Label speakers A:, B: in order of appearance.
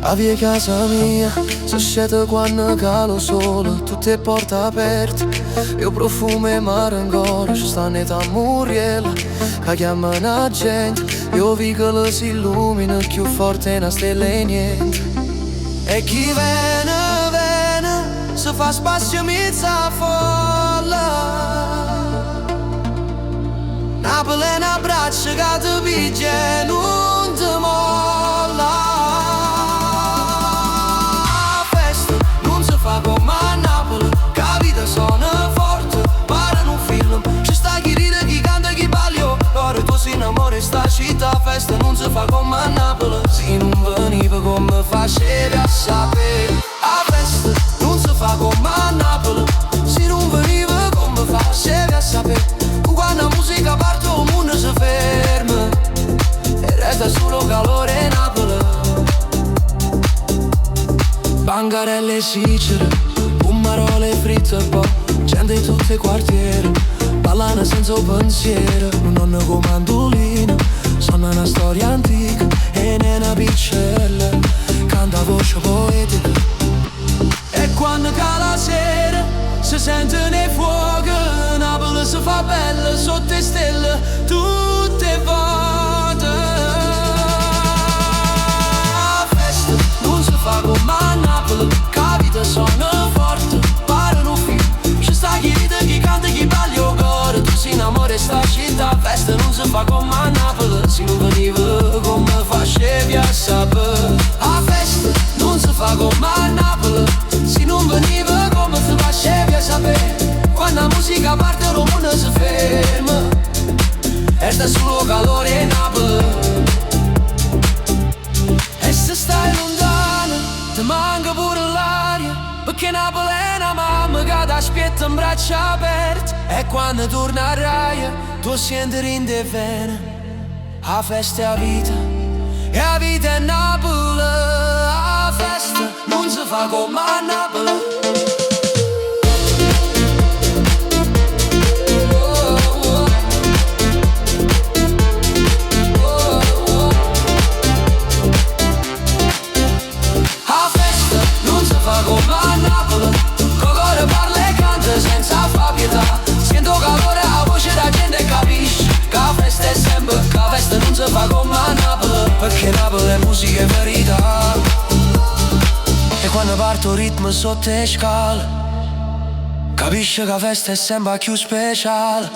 A: A via casa mia, se scende quando calo solo, tutte porte aperte, io profumo e mare ancora, ci stanno i tammuriella, che chiamano la gente, io vi che lo si illumina, più forte una stella e niente. E chi viene, se fa spazio in mezzo a folla, Napoli è un abbraccio che ti piglia e non ti molla. Fa come a Napoli, che la vita suona forte, pare in un film, ci sta chi ride, chi canta, chi ballo. Ora tu si innamori sta città, festa non si fa come a Napoli. Se non veniva come facevi a sapere, a festa non si fa come a Napoli. Se non veniva come facevi a sapere, quando la musica parte il mondo si ferma e resta solo calore in Napoli. Bancarelle sicere, pomarole fritte e poi gente di tutti i quartieri, ballano senza pensiero, non hanno come mandolino, sono una storia antica e ne una piccella, canta voce poetica. E quando cala la sera, si sente nei fuochi, Napoli si fa bella sotto le stelle, tutte volte. La festa non si fa come a Napoli, che la vita suona forte, pare un film, ci sta chi ride, chi canta, chi balla il cuore, tu si innamori sta città, festa non si fa come a Napoli, se non veniva come facevi a sapere. La festa non si fa come a Napoli, se non veniva come ti facevi a sapere, quando la musica parte il mondo si ferma e sta solo calore in Napoli. E se stai lontano ti manca pure l'aria, perché Napoli è una mamma che ti aspetta in braccia aperte. E quando torna a raia tu senti in te vene, la festa è la vita e la vita è Napoli. La festa non si fa come a Napoli. Come a Napoli, cuore parla e canta senza far pietà. Sento calore a voce da gente e capisci che la festa è sempre, che la festa non si fa come a Napoli, perché Napoli è musica e verità. E quando parto il ritmo sotto le scale, capisci che la festa è sempre più speciale.